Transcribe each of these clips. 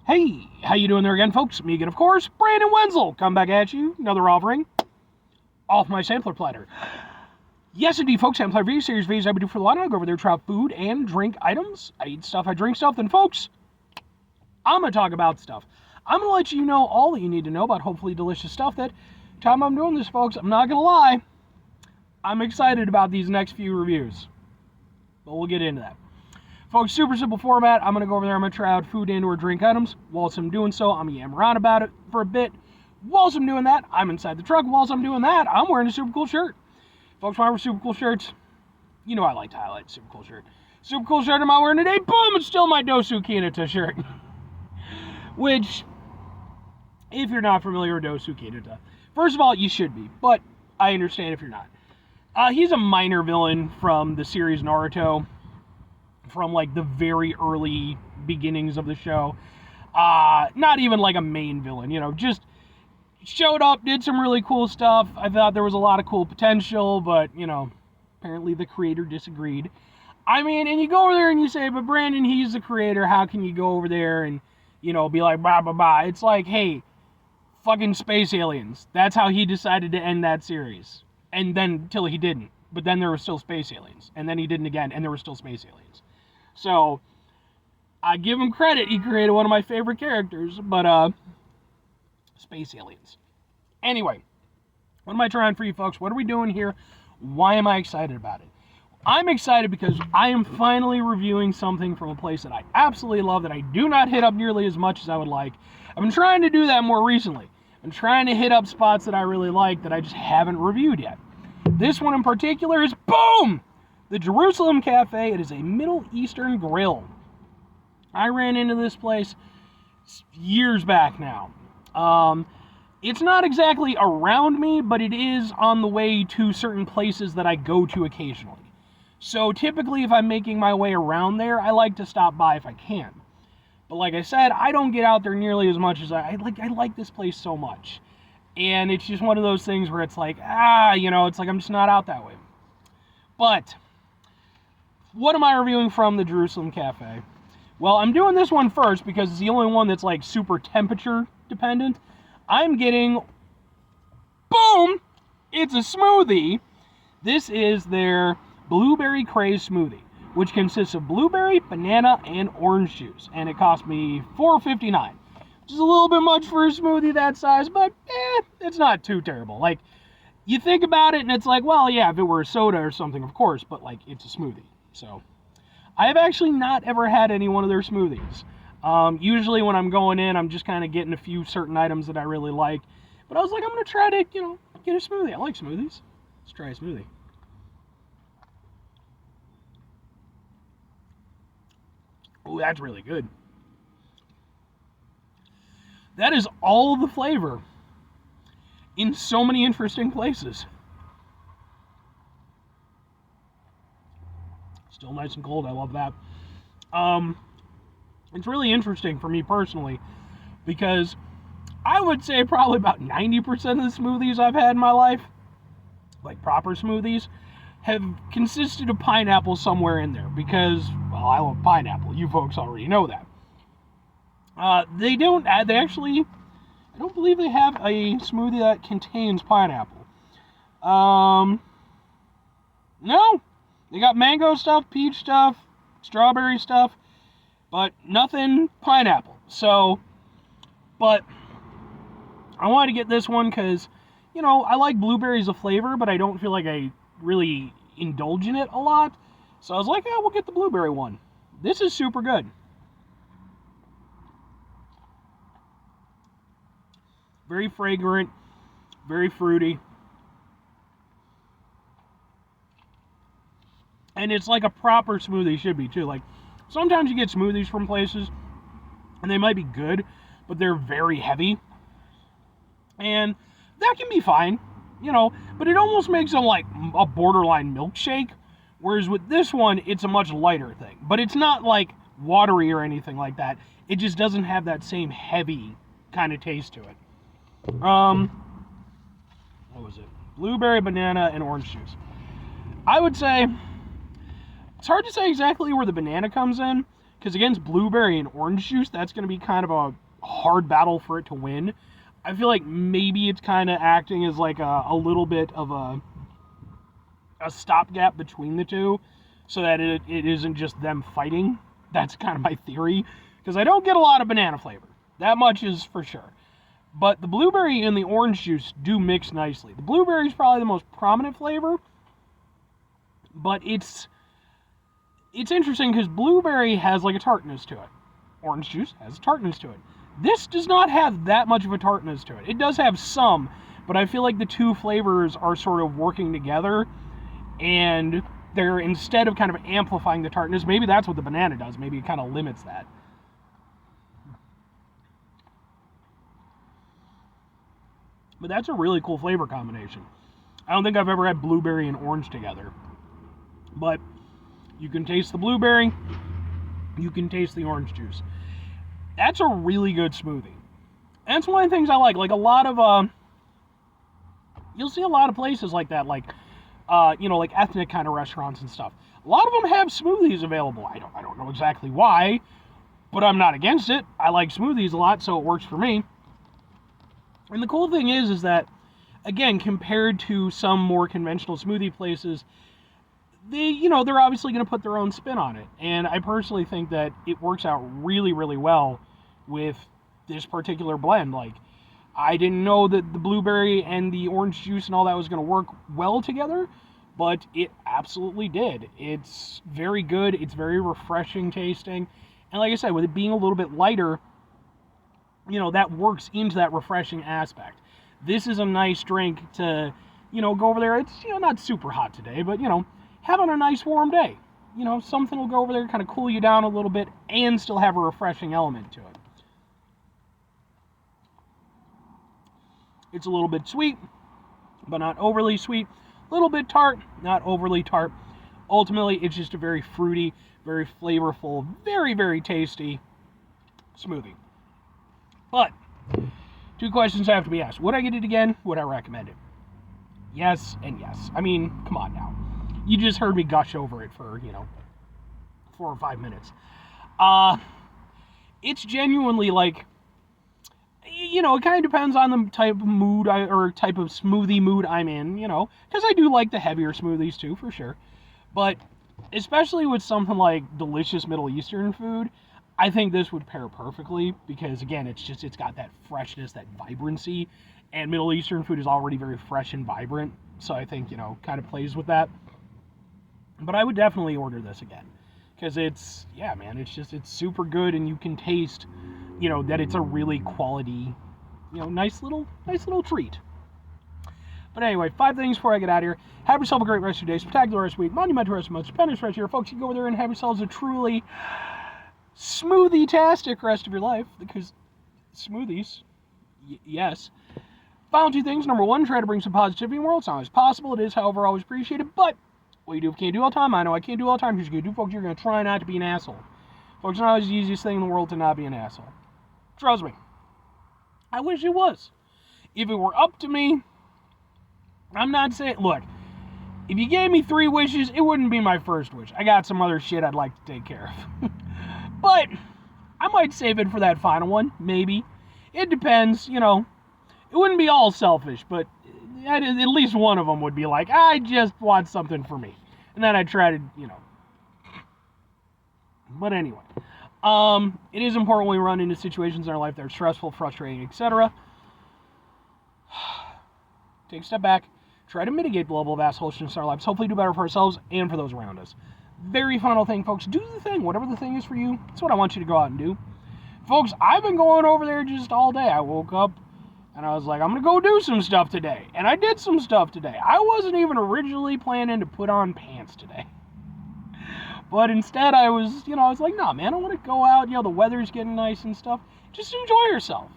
Hey, how you doing there again, folks? Me again, of course, Brandon Wenzel. Come back at you, another offering off my sampler platter. Yes, indeed, folks, sampler video series videos I would do for a lot. I go over there, try out food and drink items. I eat stuff, I drink stuff. Then, folks, I'm going to talk about stuff. I'm going to let you know all that you need to know about hopefully delicious stuff. That time I'm doing this, folks, I'm not going to lie, I'm excited about these next few reviews. But we'll get into that. Folks, super simple format. I'm going to go over there. I'm going to try out food and or drink items. Whilst I'm doing so, I'm going to yammer around about it for a bit. Whilst I'm doing that, I'm inside the truck. Whilst I'm doing that, I'm wearing a super cool shirt. Folks, when I wear super cool shirts, you know I like to highlight super cool shirt. Super cool shirt I'm not wearing today. Boom! It's still my Dosu Kinata shirt. Which, if you're not familiar with Dosu Kinata, first of all, you should be. But I understand if you're not. He's a minor villain from the series Naruto. From like the very early beginnings of the show. Not even like a main villain, you know, just showed up, did some really cool stuff. I thought there was a lot of cool potential, but, you know, apparently the creator disagreed. I mean, and you go over there and you say, but Brandon, he's the creator, how can you go over there and, you know, be like, blah, blah, blah. It's like, hey, fucking space aliens. That's how he decided to end that series. And then, till he didn't. But then there were still space aliens. And then he didn't again, and there were still space aliens. So, I give him credit, he created one of my favorite characters, but, space aliens. Anyway, what am I trying for you folks? What are we doing here? Why am I excited about it? I'm excited because I am finally reviewing something from a place that I absolutely love, that I do not hit up nearly as much as I would like. I've been trying to do that more recently. I'm trying to hit up spots that I really like that I just haven't reviewed yet. This one in particular is, boom! The Jerusalem Cafe. It is a Middle Eastern grill. I ran into this place years back now. It's not exactly around me, but it is on the way to certain places that I go to occasionally. So typically if I'm making my way around there, I like to stop by if I can. But like I said, I don't get out there nearly as much as I like this place so much. And it's just one of those things where it's like, you know, it's like I'm just not out that way. But what am I reviewing from the Jerusalem Cafe? Well, I'm doing this one first because it's the only one that's like super temperature dependent. I'm getting, boom, it's a smoothie. This is their blueberry Craze smoothie, which consists of blueberry, banana, and orange juice. And it cost me $4.59, which is a little bit much for a smoothie that size, but it's not too terrible. Like, you think about it and it's like, well, yeah, if it were a soda or something, of course, but like, it's a smoothie. So, I have actually not ever had any one of their smoothies. Usually when I'm going in, I'm just kind of getting a few certain items that I really like. But I was like, I'm going to try to, you know, get a smoothie. I like smoothies. Let's try a smoothie. Oh, that's really good. That is all of the flavor in so many interesting places. Still nice and cold. I love that. It's really interesting for me personally because I would say probably about 90% of the smoothies I've had in my life, like proper smoothies, have consisted of pineapple somewhere in there because, well, I love pineapple. You folks already know that. I don't believe they have a smoothie that contains pineapple. No. They got mango stuff, peach stuff, strawberry stuff, but nothing pineapple. So, but I wanted to get this one because, you know, I like blueberries as a flavor, but I don't feel like I really indulge in it a lot. So I was like, we'll get the blueberry one. This is super good. Very fragrant, very fruity. And it's like a proper smoothie should be, too. Like, sometimes you get smoothies from places, and they might be good, but they're very heavy. And that can be fine, you know, but it almost makes them like a borderline milkshake. Whereas with this one, it's a much lighter thing. But it's not like watery or anything like that. It just doesn't have that same heavy kind of taste to it. What was it? Blueberry, banana, and orange juice. I would say, it's hard to say exactly where the banana comes in, Because against blueberry and orange juice, that's going to be kind of a hard battle for it to win. I feel like maybe it's kind of acting as like a little bit of a stopgap between the two, so that it isn't just them fighting. That's kind of my theory, because I don't get a lot of banana flavor. That much is for sure. But the blueberry and the orange juice do mix nicely. The blueberry is probably the most prominent flavor, but it's interesting because blueberry has like a tartness to it. Orange juice has a tartness to it. This does not have that much of a tartness to it. It does have some, but I feel like the two flavors are sort of working together, and they're, instead of kind of amplifying the tartness, maybe that's what the banana does. Maybe it kind of limits that. But that's a really cool flavor combination. I don't think I've ever had blueberry and orange together. But you can taste the blueberry, you can taste the orange juice. That's a really good smoothie. And that's one of the things I like. Like a lot of, you'll see a lot of places like that, like, like ethnic kind of restaurants and stuff. A lot of them have smoothies available. I don't know exactly why, but I'm not against it. I like smoothies a lot, so it works for me. And the cool thing is that, again, compared to some more conventional smoothie places, they're obviously going to put their own spin on it. And I personally think that it works out really, really well with this particular blend. Like, I didn't know that the blueberry and the orange juice and all that was going to work well together, but it absolutely did. It's very good. It's very refreshing tasting. And like I said, with it being a little bit lighter, that works into that refreshing aspect. This is a nice drink to, go over there. It's, not super hot today, but, having a nice warm day. Something will go over there, kind of cool you down a little bit, and still have a refreshing element to it. It's a little bit sweet, but not overly sweet. A little bit tart, not overly tart. Ultimately, it's just a very fruity, very flavorful, very, very tasty smoothie. But, two questions have to be asked. Would I get it again? Would I recommend it? Yes and yes. I mean, come on now. You just heard me gush over it for, 4 or 5 minutes. It's genuinely like, it kind of depends on the type of mood or type of smoothie mood I'm in, because I do like the heavier smoothies too, for sure. But especially with something like delicious Middle Eastern food, I think this would pair perfectly because, again, it's got that freshness, that vibrancy, and Middle Eastern food is already very fresh and vibrant, so I think, kind of plays with that. But I would definitely order this again because it's super good, and you can taste, that it's a really quality, nice little treat. But anyway, 5 things before I get out of here. Have yourself a great rest of your day, spectacular rest of the week, monumental rest of the month, stupendous rest of your folks. You can go over there and have yourselves a truly smoothie-tastic rest of your life, because smoothies, yes. Final 2 things. Number 1, try to bring some positivity in the world. It's not always possible. It is, however, always appreciated. But what you do can't do all the time. I know I can't do all the time. Here's what you do, folks. You're going to try not to be an asshole. Folks, it's not always the easiest thing in the world to not be an asshole. Trust me. I wish it was. If it were up to me, I'm not saying, look, if you gave me 3 wishes, it wouldn't be my first wish. I got some other shit I'd like to take care of. But I might save it for that final one, maybe. It depends, It wouldn't be all selfish, but at least one of them would be like, I just want something for me. And then I'd try to, But anyway, it is important when we run into situations in our life that are stressful, frustrating, etc. Take a step back. Try to mitigate the level of assholishness in our lives. Hopefully do better for ourselves and for those around us. Very final thing, folks. Do the thing. Whatever the thing is for you, that's what I want you to go out and do. Folks, I've been going over there just all day. I woke up and I was like, I'm going to go do some stuff today. And I did some stuff today. I wasn't even originally planning to put on pants today. But instead I was like, nah, man, I want to go out. The weather's getting nice and stuff. Just enjoy yourself.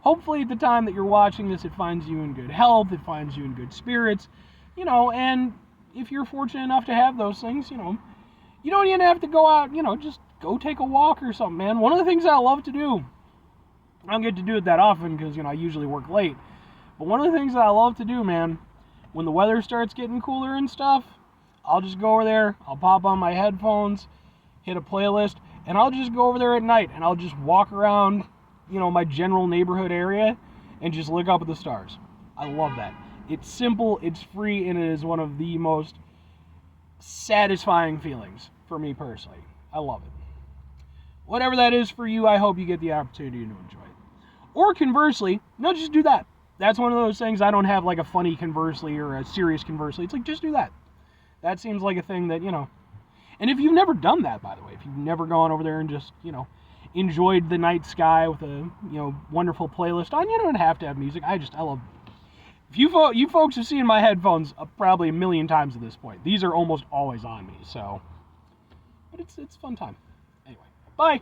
Hopefully at the time that you're watching this, it finds you in good health. It finds you in good spirits. And if you're fortunate enough to have those things, you don't even have to go out, just go take a walk or something, man. One of the things I love to do, I don't get to do it that often because, I usually work late. But one of the things that I love to do, man, when the weather starts getting cooler and stuff, I'll just go over there, I'll pop on my headphones, hit a playlist, and I'll just go over there at night, and I'll just walk around, my general neighborhood area, and just look up at the stars. I love that. It's simple, it's free, and it is one of the most satisfying feelings for me personally. I love it. Whatever that is for you, I hope you get the opportunity to enjoy it. Or conversely, no, just do that. That's one of those things. I don't have like a funny conversely or a serious conversely. It's like, just do that. That seems like a thing that, And if you've never done that, by the way, if you've never gone over there and just, enjoyed the night sky with a, wonderful playlist on, you don't have to have music. I love If you folks have seen my headphones probably a million times at this point. These are almost always on me, so. But it's a fun time. Anyway, bye.